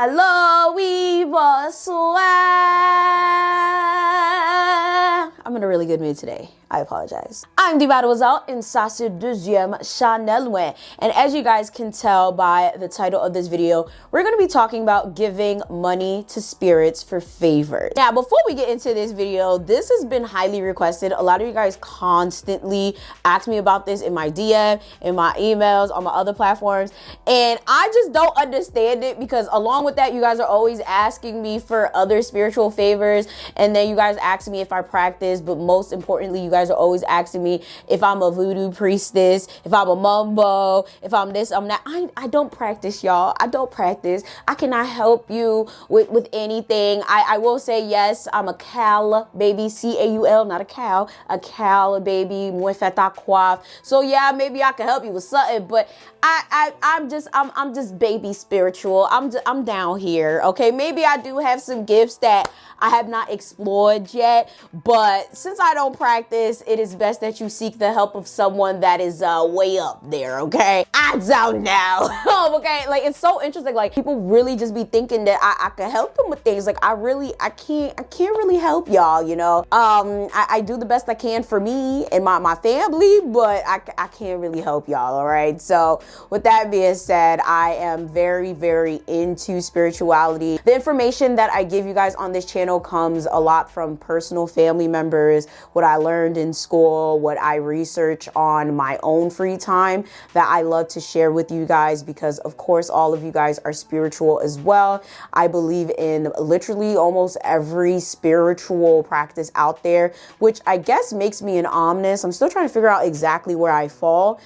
Allô, oui, bonsoir. I'm in a really good mood today. I apologize. I'm Mademoiselle in sa deuxième Chanel. And as you guys can tell by the title of this video, we're going to be talking about giving money to spirits for favors. Now, before we get into this video, this has been highly requested. A lot of you guys constantly ask me about this in my DM, in my emails, on my other platforms. And I just don't understand it because along with that, you guys are always asking me for other spiritual favors. And then you guys ask me if I practice, but most importantly, you guys are always asking me if I'm a voodoo priestess, if I'm a mumbo, if I'm this, I'm that. I don't practice, y'all. I don't practice. I cannot help you with anything. I will say yes, I'm a cal baby, C-A-U-L, not a cow, a cal baby, moins fait à coiffe. So yeah, maybe I can help you with something, but I'm just baby spiritual. I'm down here, okay? Maybe I do have some gifts that I have not explored yet, but since I don't practice, it is best that you seek the help of someone that is way up there, okay? I don't know. Okay, like it's so interesting. Like people really just be thinking that I can help them with things. Like I can't really help y'all, you know? I do the best I can for me and my family, but I can't really help y'all, all right? So with that being said, I am very, very into spirituality. The information that I give you guys on this channel comes a lot from personal family members, what I learned in school, what I research on my own free time that I love to share with you guys because of course all of you guys are spiritual as well. I believe in literally almost every spiritual practice out there, which I guess makes me an omnis. I'm still trying to figure out exactly where I fall.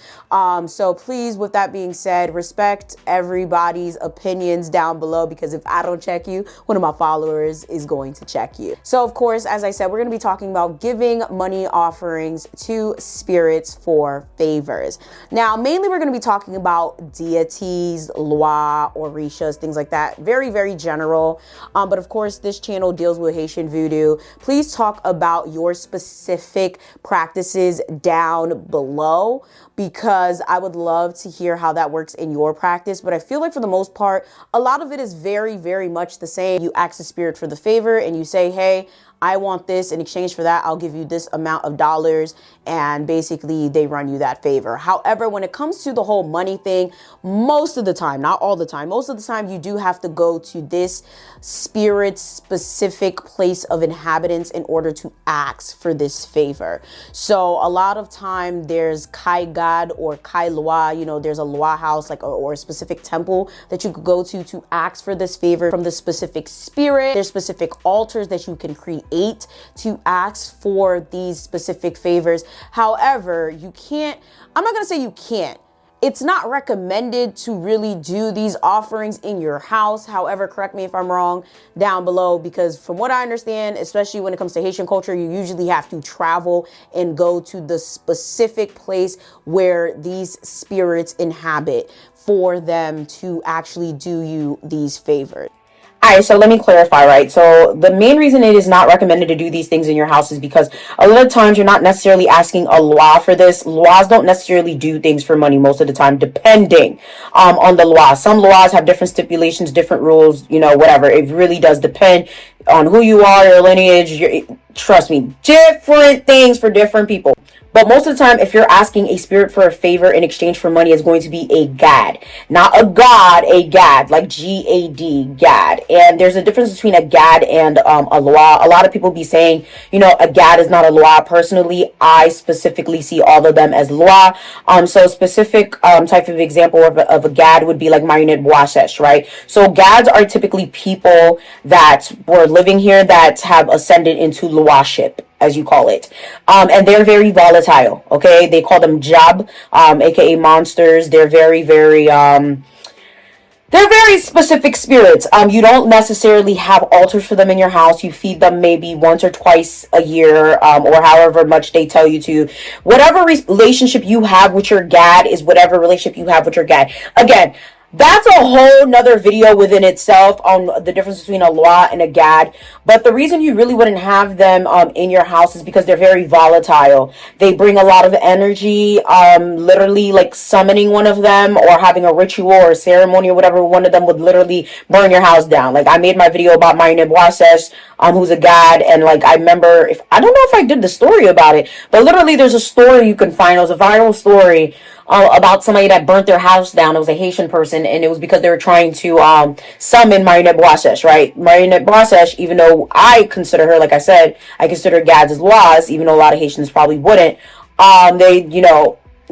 So please, with that being said, respect everybody's opinions down below because if I don't check you, one of my followers is going to check you. So of course, as I said, we're going to be talking about giving money offerings to spirits for favors. Now, mainly we're going to be talking about deities, lois, orishas, things like that. Very, very general. But of course, this channel deals with Haitian voodoo. Please talk about your specific practices down below because I would love to hear how that works in your practice. But I feel like for the most part, a lot of it is very, very much the same. You ask the spirit for the favor and you say, hey, I want this in exchange for that. I'll give you this amount of dollars. And basically they run you that favor. However, when it comes to the whole money thing, most of the time, not all the time, most of the time you do have to go to this spirit specific place of inhabitants in order to ask for this favor. So a lot of time there's Kai God or Kai Loa, you know, there's a Loa house like or a specific temple that you could go to ask for this favor from the specific spirit. There's specific altars that you can create to ask for these specific favors. However, you can't, I'm not going to say you can't. It's not recommended to really do these offerings in your house. However, correct me if I'm wrong down below, because from what I understand, especially when it comes to Haitian culture, you usually have to travel and go to the specific place where these spirits inhabit for them to actually do you these favors. All right, so let me clarify, right? So the main reason it is not recommended to do these things in your house is because a lot of times you're not necessarily asking a law for this. Laws don't necessarily do things for money most of the time, depending on the law. Some laws have different stipulations, different rules, you know, whatever. It really does depend on who you are, your lineage, trust me, different things for different people. But most of the time, if you're asking a spirit for a favor in exchange for money, it's going to be a gad. Not a god, a gad, like G-A-D, gad. And there's a difference between a gad and a loa. A lot of people be saying, you know, a gad is not a loa. Personally, I specifically see all of them as loa. So specific type of example of a gad would be like marionette boissesh, right? So gads are typically people that were living here that have ascended into loa-ship, as you call it. And they're very volatile, okay? They call them jab, aka monsters. They're very, very, they're very specific spirits. You don't necessarily have altars for them in your house. You feed them maybe once or twice a year, or however much they tell you to. Whatever relationship you have with your gad is whatever relationship you have with your gad. Again, That's a whole nother video within itself on the difference between a Lwa and a Gad. But the reason you really wouldn't have them in your house is because they're very volatile. They bring a lot of energy. Literally, like summoning one of them or having a ritual or ceremony or whatever, one of them would literally burn your house down. Like I made my video about my Mademoiselle, who's a Gad, and like I remember, if I don't know if I did the story about it, but literally there's a story you can find. It was a viral story about somebody that burnt their house down. It was a Haitian person, and it was because they were trying to summon Mademoiselle, right? Mademoiselle, even though I consider her, like I said, I consider Gads as laws, even though a lot of Haitians probably wouldn't. They,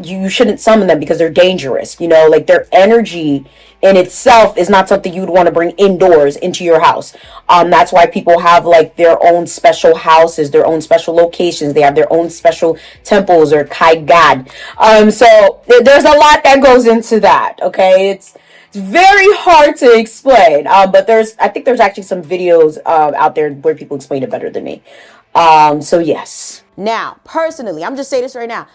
you shouldn't summon them because they're dangerous. Like their energy in itself is not something you'd want to bring indoors into your house. That's why people have like their own special houses, their own special locations. They have their own special temples or Kai God. So there's a lot that goes into that. Okay, it's very hard to explain. But I think there's actually some videos out there where people explain it better than me. So yes. Now, personally, I'm just saying this right now.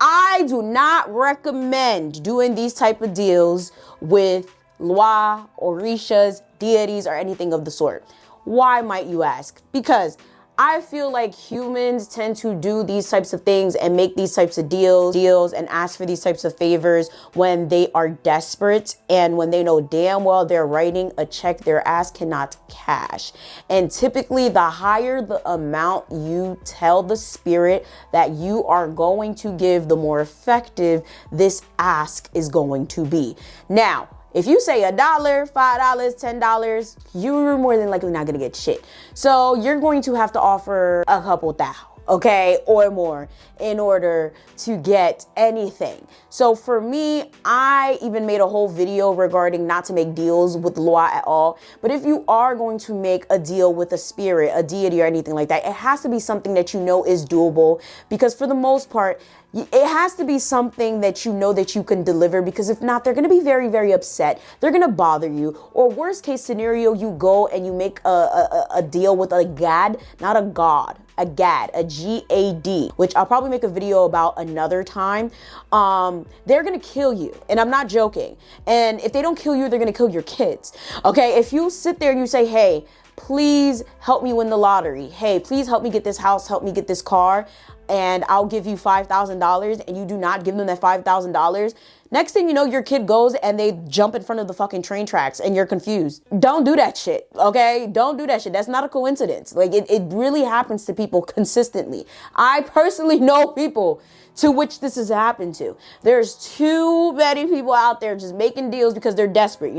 I do not recommend doing these type of deals with Lwa, Orishas, deities, or anything of the sort. Why, might you ask? Because I feel like humans tend to do these types of things and make these types of deals and ask for these types of favors when they are desperate and when they know damn well they're writing a check their ass cannot cash. And typically the higher the amount you tell the spirit that you are going to give, the more effective this ask is going to be. Now, if you say $1, $5, $10, you're more than likely not gonna get shit. So you're going to have to offer a couple thousand, okay, or more in order to get anything. So for me, I even made a whole video regarding not to make deals with Lwa at all. But if you are going to make a deal with a spirit, a deity, or anything like that, it has to be something that you know is doable, because for the most part, it has to be something that you know that you can deliver, because if not, they're going to be very, very upset. They're going to bother you. Or worst case scenario, you go and you make a deal with a Gad, not a god, a Gad, a G-A-D, which I'll probably make a video about another time. They're going to kill you. And I'm not joking. And if they don't kill you, they're going to kill your kids. Okay. If you sit there and you say, hey, please help me win the lottery. Hey, please help me get this house. Help me get this car. And I'll give you $5,000, and you do not give them that $5,000. Next thing you know, your kid goes and they jump in front of the fucking train tracks and you're confused. Don't do that shit, okay? Don't do that shit. That's not a coincidence. Like, it really happens to people consistently. I personally know people to which this has happened to. There's too many people out there just making deals because they're desperate,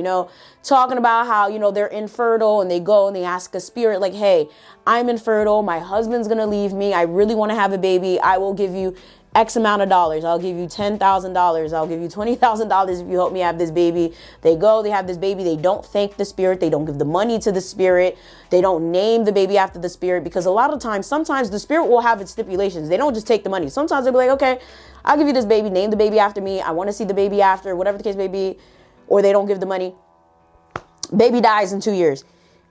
talking about how, they're infertile, and they go and they ask a spirit like, hey, I'm infertile. My husband's going to leave me. I really want to have a baby. I will give you X amount of dollars. I'll give you $10,000. I'll give you $20,000 if you help me have this baby. They go, they have this baby. They don't thank the spirit. They don't give the money to the spirit. They don't name the baby after the spirit, because a lot of times, sometimes the spirit will have its stipulations. They don't just take the money. Sometimes they'll be like, okay, I'll give you this baby. Name the baby after me. I want to see the baby after, whatever the case may be. Or they don't give the money. Baby dies in 2 years.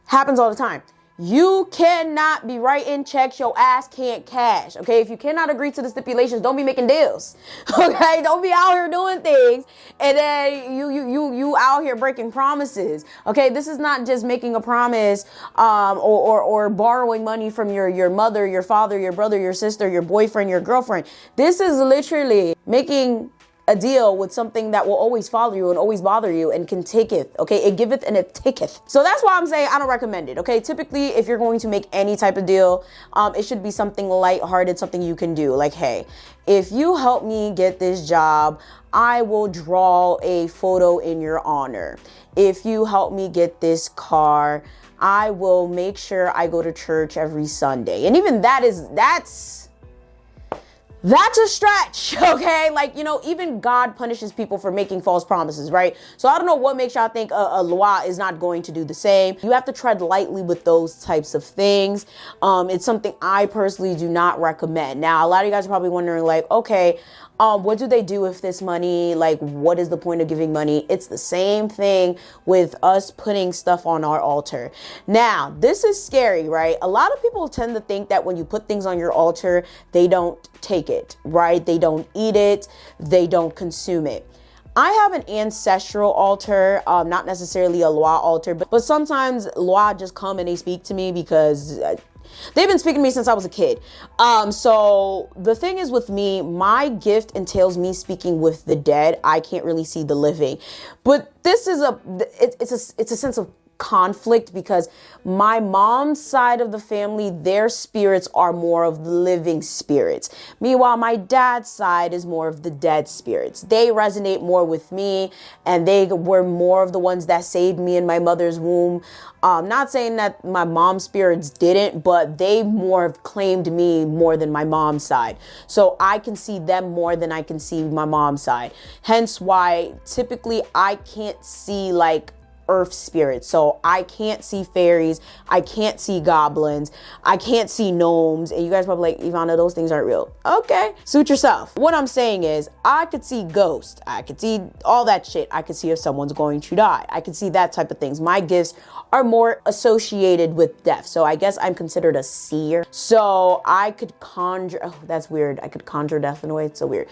Happens all the time. You cannot be writing checks your ass can't cash, okay? If you cannot agree to the stipulations, don't be making deals, okay? Don't be out here doing things and then you out here breaking promises, okay? This is not just making a promise or borrowing money from your mother, your father, your brother, your sister, your boyfriend, your girlfriend. This is literally making a deal with something that will always follow you and always bother you and can taketh, okay? It giveth and it taketh. So that's why I'm saying I don't recommend it, okay? Typically, if you're going to make any type of deal, it should be something lighthearted, something you can do. Like, hey, if you help me get this job, I will draw a photo in your honor. If you help me get this car, I will make sure I go to church every Sunday. And even that's a stretch, okay? Like, even God punishes people for making false promises, right? So I don't know what makes y'all think a Lwa is not going to do the same. You have to tread lightly with those types of things. It's something I personally do not recommend. Now, a lot of you guys are probably wondering, like, okay, what do they do with this money? Like, what is the point of giving money? It's the same thing with us putting stuff on our altar. Now, this is scary, right? A lot of people tend to think that when you put things on your altar, they don't take it, right? They don't eat it. They don't consume it. I have an ancestral altar, not necessarily a Loa altar, but sometimes Loa just come and they speak to me because they've been speaking to me since I was a kid. So the thing is with me, my gift entails me speaking with the dead. I can't really see the living, but this is it's a sense of conflict because my mom's side of the family, their spirits are more of the living spirits. Meanwhile, my dad's side is more of the dead spirits. They resonate more with me, and they were more of the ones that saved me in my mother's womb. Not saying that my mom's spirits didn't, but they more have claimed me more than my mom's side. So I can see them more than I can see my mom's side. Hence why typically I can't see like earth spirits. So I can't see fairies, I can't see goblins, I can't see gnomes. And you guys probably like, Yvana, those things aren't real. Okay, suit yourself. What I'm saying is I could see ghosts, I could see all that shit. I could see if someone's going to die, I could see that type of things. My gifts are more associated with death. So I guess I'm considered a seer. So I could conjure, oh, that's weird. I could conjure death in a way. It's so weird.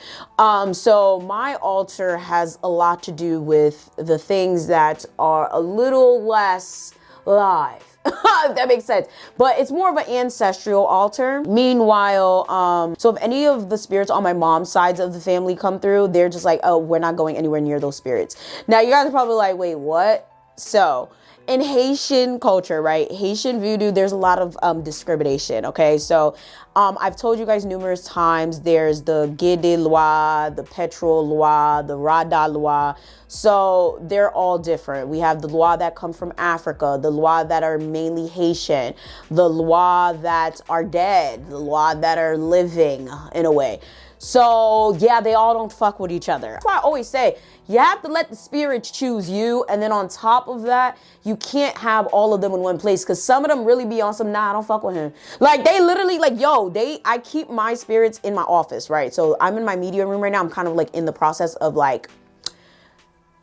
So my altar has a lot to do with the things that are a little less live. If that makes sense. But it's more of an ancestral altar. Meanwhile, so if any of the spirits on my mom's sides of the family come through, they're just like, oh, we're not going anywhere near those spirits. Now you guys are probably like, wait, what? So in Haitian culture, right? Haitian voodoo, there's a lot of discrimination, okay? So I've told you guys numerous times, there's the Guédé Loi, the Petrol Loi, the Rada Loi. So they're all different. We have the Loi that come from Africa, the Loi that are mainly Haitian, the Loi that are dead, the Loi that are living in a way. So yeah, they all don't fuck with each other. That's why I always say, you have to let the spirits choose you. And then on top of that, you can't have all of them in one place. Cause some of them really be on some, nah, I don't fuck with him. Like they literally like, yo, I keep my spirits in my office, right? So I'm in my media room right now. I'm kind of like in the process of like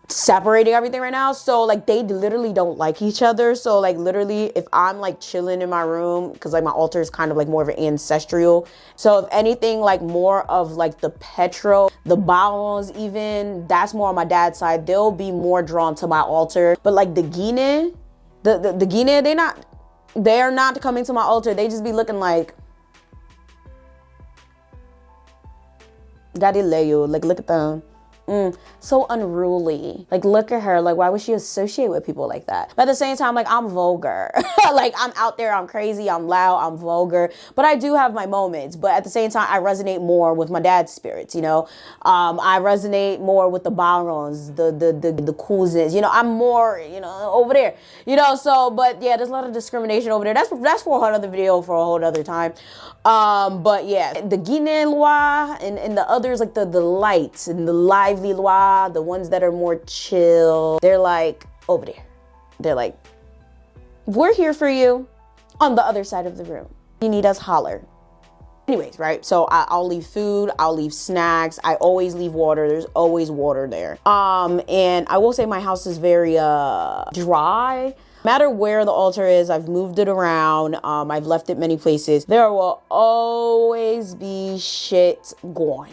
separating everything right now. So like they literally don't like each other. So like literally if I'm like chilling in my room, because like my altar is kind of like more of an ancestral. So if anything, like more of like the Petro, the Barons even, that's more on my dad's side. They'll be more drawn to my altar. But like the Guinea, the Guinea, they're not coming to my altar. They just be looking like Galileo, like look at them. So unruly. Like, look at her. Like, why would she associate with people like that? But at the same time, like, I'm vulgar. Like, I'm out there, I'm crazy, I'm loud, I'm vulgar. But I do have my moments. But at the same time, I resonate more with my dad's spirits, you know? I resonate more with the Barons, the COZs. You know, I'm more, you know, over there. You know, so, but yeah, there's a lot of discrimination over there. That's for a whole other video for a whole other time. But yeah, the Guinea Loi and the others, like the lights and the lively Loi, the ones that are more chill, they're like over there. They're like, we're here for you on the other side of the room. You need us, holler. Anyways, right? So I'll leave food, I'll leave snacks. I always leave water. There's always water there. And I will say my house is very dry. No matter where the altar is, I've moved it around. I've left it many places. There will always be shit going.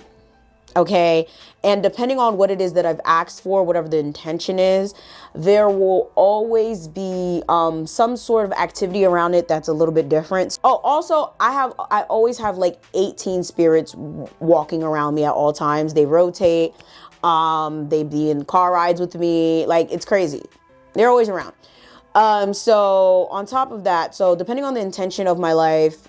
Okay, and depending on what it is that I've asked for, whatever the intention is, there will always be some sort of activity around it that's a little bit different. Oh, also, I always have like 18 spirits walking around me at all times. They rotate. They be in car rides with me. Like, it's crazy. They're always around. So on top of that, so depending on the intention of my life,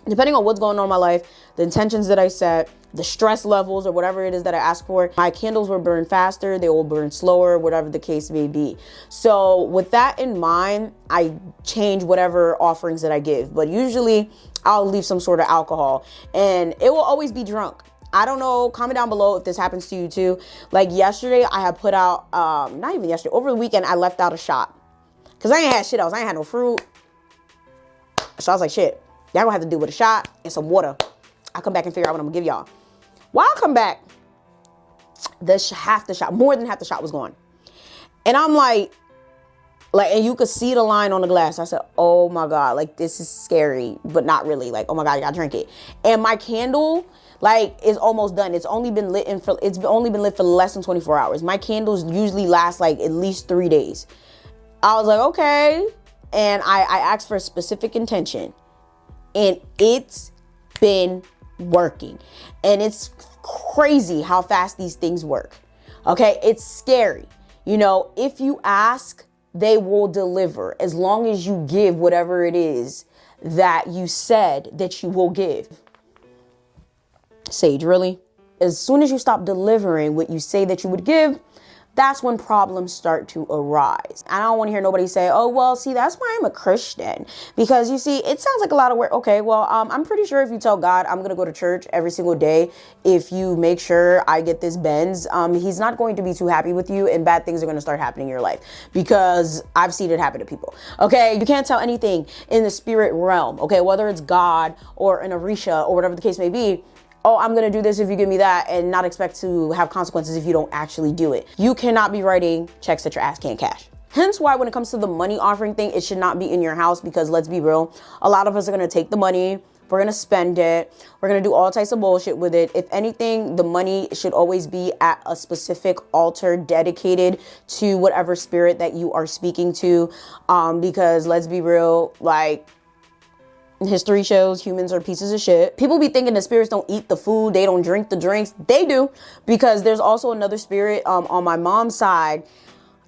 depending on what's going on in my life, the intentions that I set, the stress levels or whatever it is that I ask for, my candles will burn faster, they will burn slower, whatever the case may be. So with that in mind, I change whatever offerings that I give, but usually I'll leave some sort of alcohol and it will always be drunk. I don't know, comment down below if this happens to you too. Like yesterday, I had put out, not even yesterday, over the weekend, I left out a shot. Cause I ain't had shit else, I ain't had no fruit. So I was like, shit, y'all gonna have to do with a shot and some water. I'll come back and figure out what I'm gonna give y'all. While I come back, half the shot, more than half the shot was gone. And I'm like, Like, and you could see the line on the glass. I said, oh my God, like this is scary, but not really. Like, oh my God, you gotta drink it. And my candle, like, is almost done. It's only been lit for less than 24 hours. My candles usually last like at least 3 days. I was like, okay. And I asked for a specific intention, and it's been working. And it's crazy how fast these things work. Okay, it's scary. You know, if you ask, they will deliver, as long as you give whatever it is that you said that you will give. Sage, really? As soon as you stop delivering what you say that you would give, that's when problems start to arise. I don't want to hear nobody say, oh, well, see, that's why I'm a Christian. Because you see, it sounds like a lot of work. Okay, well, I'm pretty sure if you tell God I'm going to go to church every single day, if you make sure I get this Benz, he's not going to be too happy with you, and bad things are going to start happening in your life, because I've seen it happen to people. Okay, you can't tell anything in the spirit realm. Okay, whether it's God or an Orisha or whatever the case may be. Oh, I'm going to do this if you give me that, and not expect to have consequences if you don't actually do it. You cannot be writing checks that your ass can't cash. Hence why when it comes to the money offering thing, it should not be in your house, because let's be real, a lot of us are going to take the money, we're going to spend it, we're going to do all types of bullshit with it. If anything, the money should always be at a specific altar dedicated to whatever spirit that you are speaking to, because let's be real, like, history shows humans are pieces of shit. People be thinking the spirits don't eat the food, they don't drink the drinks. They do, because there's also another spirit on my mom's side.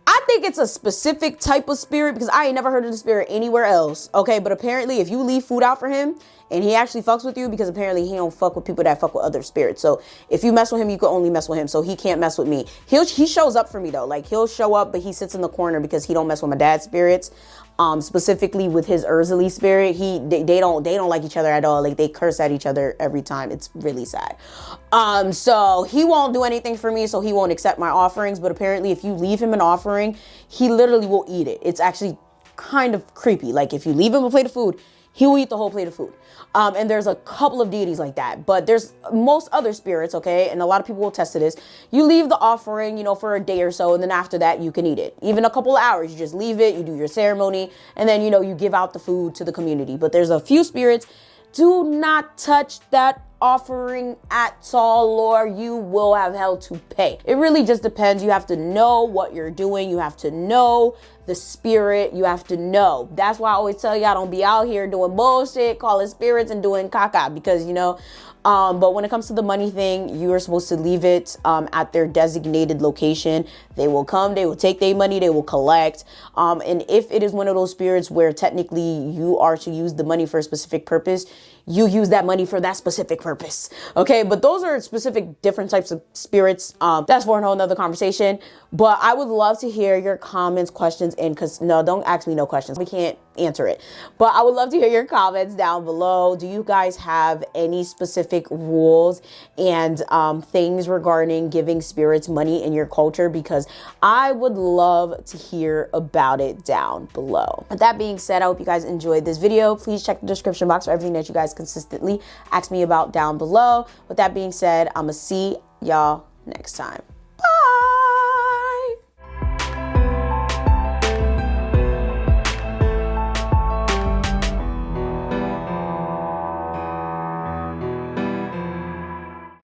I think it's a specific type of spirit, because I ain't never heard of the spirit anywhere else. Okay, but apparently if you leave food out for him and he actually fucks with you, because apparently he don't fuck with people that fuck with other spirits. So if you mess with him, you can only mess with him. So he can't mess with me. He shows up for me though. Like, he'll show up, but he sits in the corner because he don't mess with my dad's spirits. Specifically with his Urzuli spirit, they don't like each other at all. Like, they curse at each other every time. It's really sad. So he won't do anything for me, so he won't accept my offerings. But apparently if you leave him an offering, he literally will eat it. It's actually kind of creepy. Like, if you leave him a plate of food, he will eat the whole plate of food. And there's a couple of deities like that, but there's most other spirits, okay? And a lot of people will attest to this. You leave the offering, you know, for a day or so, and then after that, you can eat it. Even a couple of hours, you just leave it, you do your ceremony, and then, you know, you give out the food to the community. But there's a few spirits, do not touch that offering at all, or you will have hell to pay. It really just depends. You have to know what you're doing. You have to know the spirit. You have to know. That's why I always tell y'all, don't be out here doing bullshit, calling spirits and doing caca, because, you know, but when it comes to the money thing, you are supposed to leave it at their designated location. They will come, they will take their money, they will collect. And if it is one of those spirits where technically you are to use the money for a specific purpose, you use that money for that specific purpose. Okay, but those are specific different types of spirits. That's for a whole nother conversation. But I would love to hear your comments, questions, and no, don't ask me no questions. We can't answer it. But I would love to hear your comments down below. Do you guys have any specific rules and things regarding giving spirits money in your culture? Because I would love to hear about it down below. With that being said, I hope you guys enjoyed this video. Please check the description box for everything that you guys consistently ask me about down below. With that being said, I'ma see y'all next time.